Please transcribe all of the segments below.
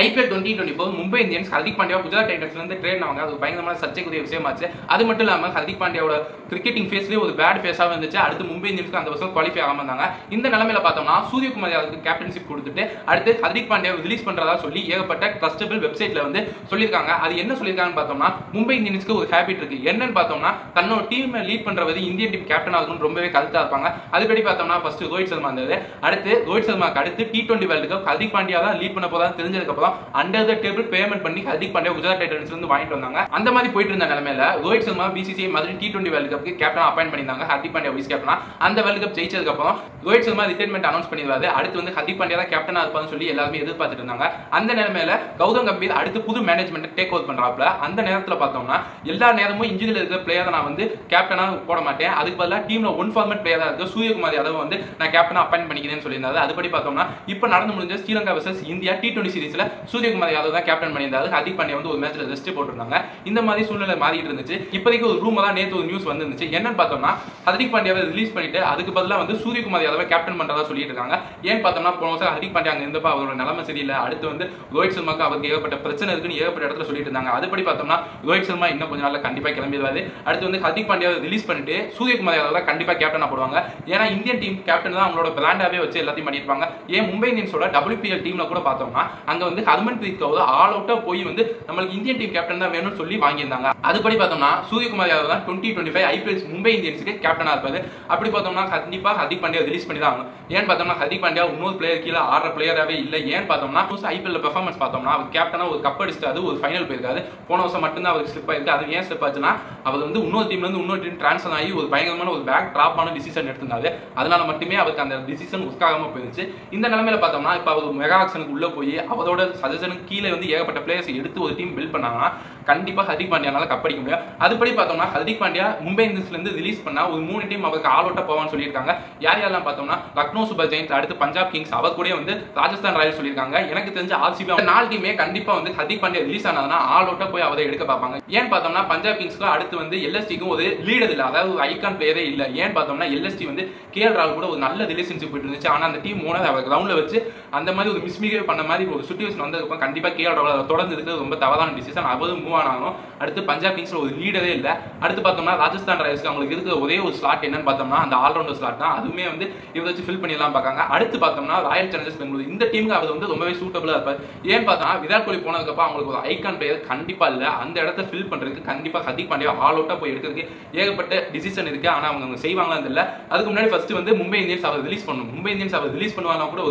IPL 2024 Mumbai Indians Hardik Pandya Gujarat டைட்டன்ஸ்ல இருந்து trade ஆனாங்க. அது பயங்கரமான சர்ச்சைக்குரிய விஷயமாச்சு. அது மட்டும் இல்லாம ஹர்திக் பாண்டியாவோட கிரிக்கெட்டிங் ஃபேஸ்லயே ஒரு பேட் ஃபேஸாக இருந்துச்சு. அடுத்து மும்பை இந்தியன்ஸ்க்கு அந்த வருஷம் குவாலிஃபை ஆகாம இருந்தாங்க. இந்த நிலைமையில பார்த்தோம்னா சூரியகுமார் யாதவுக்கு கேப்டன்ஷிப் கொடுத்துட்டு அடுத்து ஹர்திக் பாண்டியாவை ரிலீஸ் பண்றதா சொல்லி ஏகப்பட்ட ட்ரஸ்டபிள் வெப்சைட்ல வந்து சொல்லியிருக்காங்க. அது என்ன சொல்லியிருக்காங்கன்னு பார்த்தோம்னா மும்பை இந்தியன்ஸ்க்கு ஒரு ஹேபிட் இருக்கு. என்னன்னு பார்த்தோம்னா தன்னோட டீம் லீட் பண்றது இந்தியன் டீம் கேப்டன் ஆகணும்னு ரொம்பவே கருத்தா இருப்பாங்க. அதுபடி பார்த்தோம்னா ஃபர்ஸ்ட் ரோஹித் சர்மா இருந்தது. அடுத்து ரோஹித் சர்மாக்கு அடுத்து T20 world cup Hardik Pandya தான் லீட் பண்ண போறதா தெரிஞ்சதுக்கு அப்புறம் அண்டர் த டேபிள் பேமெண்ட் பண்ணி ஹர்திக் பாண்டியா குஜராத் டைட்டன்ஸ்ல இருந்து வாங்கிட்டு வந்தாங்க. அந்த மாதிரி போயிட்டு இருந்த நிலைமையில ரோஹித் சர்மா BCCI மாதிரி T20 வேர்ல்டு கப்க்கு கேப்டன் அப்பாயிண்ட் பண்ணிருந்தாங்க. ஹர்திக் பாண்டியா வைஸ் கேப்டனா. அந்த வேர்ல்டு கப் ஜெயிச்சதுக்கு அப்புறம் ரோஹித் சர்மா ரிட்டைர்மென்ட் அனௌன்ஸ் பண்ணிடுவாரு. அடுத்து வந்து ஹர்திக் பாண்டியா தான் கேப்டனா இருப்பான்னு சொல்லி எல்லாருமே எதிர்பார்த்துட்டு இருந்தாங்க. அந்த நிலைமையில கௌதம் கம்பீர் அடுத்து புது மேனேஜ்மெண்ட் டேக் ஓவர் பண்றாப்ல. அந்த நேரத்துல பார்த்தோம்னா எல்லா நேரமும் இன்ஜுரியில இருக்கிற பிளேயரை நான் வந்து கேப்டனா போட மாட்டேன், அதுக்கு பதிலா டீம்ல ஒன் ஃபார்மேட் பிளேயரா இருக்க சூரியகுமார் யாதவ் வந்து நான் கேப்டனா அப்பாயிண்ட் பண்ணிக்கிறேன்னு சொல்லியிருந்தாரு. அதுபடி பார்த்தோம்னா இப்ப நடந்து முடிஞ்ச ஸ்ரீலங்கா வெர்சஸ் இந்தியா T20 சீரிஸ்ல சூரியகுமார் யாதவ் தான் கேப்டன் பண்ணியிருந்தாரு. ஹர்திக் பாண்டியா வந்து ஒரு மேட்ச்ல ரெஸ்ட் போட்டுருந்தாங்க. இந்த மாதிரி சூழ்நிலை மாறிட்டு இருந்துச்சு. இப்போதைக்கு ஒரு ரூமரா நேற்று ஒரு நியூஸ் வந்துருந்துச்சு. என்னன்னு பார்த்தோம்னா ஹர்திக் பாண்டியாவை ரிலீஸ் பண்ணிட்டு அதுக்கு பதிலா வந்து சூரியகுமார் யாதவை கேப்டன் பண்றதா சொல்லிட்டு இருக்காங்க. ஏன் பார்த்தோம்னா போன வருஷம் ஹர்திக் பாண்டியா அங்க இருந்தப்ப அவரோட நிலைமை சரியில்லை. அடுத்து வந்து ரோஹித் சர்மாக்கு அவருக்கு ஏகப்பட்ட பிரச்சனை இருக்குன்னு ஏகப்பட்ட இடத்துல சொல்லிட்டு இருந்தாங்க. அதுபடி பார்த்தோம்னா ரோஹித் சர்மா இன்னும் கொஞ்ச நாள்ல கண்டிப்பா கிளம்பிடுவாரு. அடுத்து வந்து ஹர்திக் பாண்டியாவை ரிலீஸ் பண்ணிட்டு சூரியகுமார் யாதவ் தான் கண்டிப்பா கேப்டனா போடுவாங்க. ஏன்னா இந்தியன் டீம் கேப்டன் தான் அவங்களோட பிராண்டாவே வச்சு எல்லாத்தையும் பண்ணிருப்பாங்க. ஏன் மும்பை இந்தியன்ஸோட WPL டீம்ல கூட பார்த்தோம்னா அங்க வந்து ஹர்மன்பிரீத் கவுர் ஆல் அவுட்டா போய் வந்து நம்மளுக்கு இந்தியன் டீம் கேப்டன் தான் வேணும்னு சொல்லி வாங்கியிருந்தாங்க. அதுபடி பார்த்தோம்னா சூரியகுமார் யாதவ் தான் 2025 IPL மும்பை இந்தியன்ஸுக்கு கேப்டனா இருப்பாரு. அப்படி பார்த்தோம்னா கண்டிப்பா ஹர்திக் பாண்டியா ரிலீஸ் பண்ணி தான் ஆகணும். ஏன் பார்த்தோம்னா ஹர்திக் பாண்டியா இன்னொரு பிளேயர் கீழே ஆடுற பிளேயராகவே இல்லை. ஏன் பார்த்தோம்னா IPL பெர்ஃபார்மன்ஸ் பார்த்தோம்னா அவர் கேப்டனா ஒரு கப் அடிச்சிட்டாரு, ஒரு ஃபைனல் போயிருக்காரு. போன வருஷம் மட்டும்தான் அவருக்கு ஸ்லிப் ஆயிருக்கு. அது ஏன் ஸ்லிப் ஆச்சுன்னா அவர் வந்து இன்னொரு டீம்ல இருந்து இன்னொரு டீம் டிரான்ஸ்ஃபர் ஆகி ஒரு பயங்கரமான ஒரு பேக் டிராப்பான டிசிஷன் எடுத்திருந்தாரு. அதனால மட்டுமே அவருக்கு அந்த டிசிஷன் ஒர்க் ஆகாம போயிருச்சு. இந்த நிலைமையில பார்த்தோம்னா இப்ப அவர் மெகா ஆக்ஷனுக்கு உள்ள போய் அவரோட சஜஷனுக்கு கீழே வந்து ஏகப்பட்ட பிளேயர்ஸ் எடுத்து ஒரு டீம் பில்ட் பண்ணாங்கன்னா கண்டிப்பா ஹர்திக் பாண்டியானால கப்படிக்க முடியும். அதுபடி பார்த்தோம்னா ஹர்திக் பாண்டியா மும்பை இந்தியன்ஸ்ல இருந்து ரிலீஸ் பண்ணா ஒரு 3 டீம் அவருக்கு ஆல் அவுட்டா போவான்னு சொல்லியிருக்காங்க. யார் யாரெல்லாம் பார்த்தோம்னா லக்னோ சூப்பர் ஜெயின்ஸ், அடுத்து பஞ்சாப் கிங்ஸ், அவர் கூட வந்து ராஜஸ்தான் ராயல்ஸ் சொல்லியிருக்காங்க. எனக்கு தெரிஞ்ச RCB 4 டீமே கண்டிப்பா வந்து ஹர்திக் பாண்டியா ரிலீஸ் ஆனதுனா ஆல் அவுட்டா போய் அவரை எடுக்க பார்ப்பாங்க. ஏன் பார்த்தோம்னா பஞ்சாப் கிங்ஸ்க்கு அடுத்து வந்து LSTக்கும் ஒரு லீடர் இல்லை, அதாவது ஒரு ஐகான் பிளேயரே இல்லை. ஏன் பார்த்தோம்னா LST வந்து KL ராகுல் கூட ஒரு நல்ல ரிலேஷன்ஷிப் இருந்துச்சு. ஆனா அந்த டீம் ஓனர் அவர் கிரவுண்ட்ல வச்சு அந்த மாதிரி ஒரு மிஸ்பிஹேவ் பண்ண மாதிரி ஒரு சிச்சுவேஷன் வந்ததுக்கு கண்டிப்பா KL ராகுல் தொடர்ந்து இருக்கிறது ரொம்ப தவறான டிசிஷன். அவரும் மூவ் ஆனாலும் அடுத்து பஞ்சாப் கிங்ஸ்ல ஒரு லீடரே இல்லை. அடுத்து பார்த்தோம்னா ராஜஸ்தான் ராயல்ஸ்க்கு அவங்களுக்கு இருக்கிற ஒரே ஒரு ஸ்லாட் என்னன்னு பார்த்தோம்னா அந்த ஆல்ரவுண்டர் ஸ்லாட் தான். அதுவுமே வந்து இவரை வச்சு ஃபில் பண்ணிடலாம் பார்க்காங்க. அடுத்து பார்த்தோம்னா ராயல் சேலஞ்சர்ஸ் பெங்களூர், இந்த டீமுக்கு அவர் வந்து ரொம்பவே சூட்டபிளா இருப்பார். ஏன் பார்த்தோம்னா விராட் கோலி போனதுக்கப்புறம் அவங்களுக்கு ஒரு ஐகான் பிளேயர் கண்டிப்பா இல்லை. அந்த இடத்த ஃபில் பண்றதுக்கு கண்டிப்பா ஹர்திக் பாண்டியா ஆல் அவுட்டா போய் எடுக்கிறதுக்கு ஏகப்பட்ட டிசிஷன் இருக்கு. ஆனா அவங்க செய்வாங்களா இல்லை. அதுக்கு முன்னாடி ஃபர்ஸ்ட் வந்து மும்பை இந்தியன்ஸ் அவர் ரிலீஸ் பண்ணணும். மும்பை இந்தியன்ஸ் அவர் ரிலீஸ் பண்ணுவாங்க கூட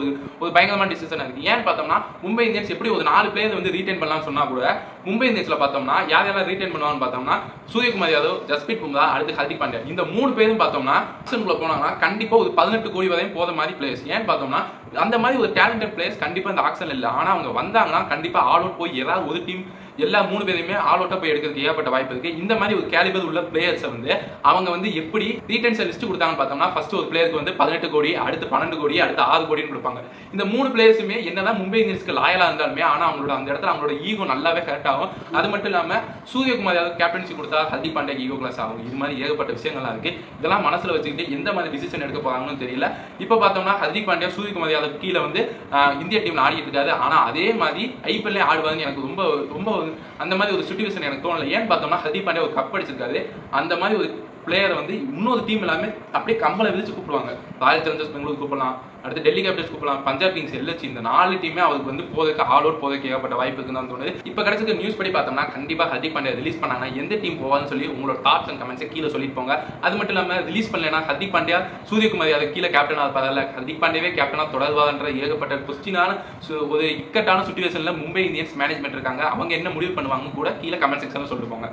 ஒரு பயங்கரமான டிசிஷன் இருக்கு. ஏன் பார்த்தோம்னா மும்பை இந்தியன்ஸ் எப்படி ஒரு 4 பிளேயர் வந்து ரீடைன் பண்ணலாம்னு சொன்னா கூட மும்பை இந்தியன்ஸ்ல பார்த்தோம்னா யார் யாரெல்லாம் ரீடைன் பண்ணுவாங்கன்னு பார்த்தோம்னா சூரியகுமார் யாதவ், ஜஸ்பிரீத் பும்ரா, அடுத்து ஹர்திக் பாண்டியா, இந்த 3 பேரும் பார்த்தோம்னா ஆக்ஷனுக்குள்ள போனாங்கன்னா கண்டிப்பா ஒரு 18 கோடி வரையும் போத மாதிரி பிளேயர்ஸ். ஏன் பார்த்தோம்னா அந்த மாதிரி ஒரு டேலண்டட் பிளேயர்ஸ் கண்டிப்பா இந்த ஆக்ஷன் இல்லை. ஆனா அவங்க வந்தாங்கன்னா கண்டிப்பா ஆல் அவுட் போய் ஏதாவது ஒரு டீம் எல்லா 3 பேருமே ஆல் அவுட்டா போய் எடுக்கிறதுக்கு ஏகப்பட்ட வாய்ப்பு இருக்கு. இந்த மாதிரி ஒரு கேலிபர் உள்ள பிளேயர்ஸ் வந்து அவங்க வந்து எப்படி ரீடைன்ஸ் லிஸ்ட் கொடுத்தாங்கன்னு பார்த்தோம்னா ஃபர்ஸ்ட் ஒரு பிளேயருக்கு வந்து 18 கோடி, அடுத்து 12 கோடி, அடுத்து 6 கோடின்னு கொடுப்பாங்க. இந்த 3 பிளேயர்ஸுமே என்னதான் மும்பை இந்தியன்ஸ்க்கு லாயலா இருந்தாலுமே ஆனா அவங்களோட அந்த இடத்துல அவங்களோட ஈகோ நல்லாவே கரெக்ட் ஆகும். அது மட்டும் இல்லாம சூரியகுமார் யாதவ் கேப்டன்சி கொடுத்தா ஹர்திக் பாண்டியா ஈகோ கிளாஸ் ஆகும். இது மாதிரி ஏகப்பட்ட விஷயங்கள்லாம் இருக்கு. இதெல்லாம் மனசுல வச்சுக்கிட்டு எந்த மாதிரி டிசிஷன் எடுக்க போறாங்கன்னு தெரியல. இப்ப பார்த்தோம்னா ஹர்திக் பாண்டியா சூரியகுமார் யாதவ் கீழே வந்து இந்திய டீம்ல ஆடிட்டு இருக்காரு. ஆனா அதே மாதிரி IPL ஆடுவாங்க எனக்கு ரொம்ப ரொம்ப அந்த மாதிரி ஒரு சிச்சுவேஷன் எனக்கு தோணல. ஏன் பார்த்தோம்னா ஹர்திக் பாண்டியா ஒரு கப் அடிச்சிருக்காரு. அந்த மாதிரி ஒரு பிளேயரை வந்து இன்னொரு டீம் எல்லாமே அப்படியே கம்பளை விதிச்சு கூப்பிடுவாங்க. ராயல் சேலஞ்சர்ஸ் பெங்களூர் கூப்பிடலாம், அடுத்து டெல்லி கேபிட்டல்ஸ் கூப்பிடலாம், பஞ்சாப் கிங்ஸ், LST, இந்த 4 டீமே அவருக்கு வந்து போதைக்கு ஆல் அவுட் போதைக்கு ஏகப்பட்ட வாய்ப்பு இருக்குன்னு தான் தோணுது. இப்போ கிடைச்சிருக்க நியூஸ் படி பார்த்தோம்னா கண்டிப்பா ஹர்திக் பாண்டியா ரிலீஸ் பண்ணாங்கன்னா எந்த டீம் போவான்னு சொல்லி உங்களோட தாட்ஸ் அண்ட் கமெண்ட்ஸை கீழே சொல்லிட்டு போங்க. அது மட்டும் இல்லாம ரிலீஸ் பண்ணலன்னா ஹர்திக் பாண்டியா சூரியகுமார் யாதவ் கீழே கேப்டனா இருப்பார்ல, ஹர்திக் பாண்டியாவே கேப்டனா தொடர்வாதன்ற ஏகப்பட்ட கொஸ்டினான ஒரு இக்கட்டான சிச்சுவேஷன்ல மும்பை இந்தியன்ஸ் மேனேஜ்மெண்ட் இருக்காங்க. அவங்க என்ன முடிவு பண்ணுவாங்கன்னு கூட கீழே கமெண்ட் செக்ஷன்ல சொல்லிட்டு போங்க.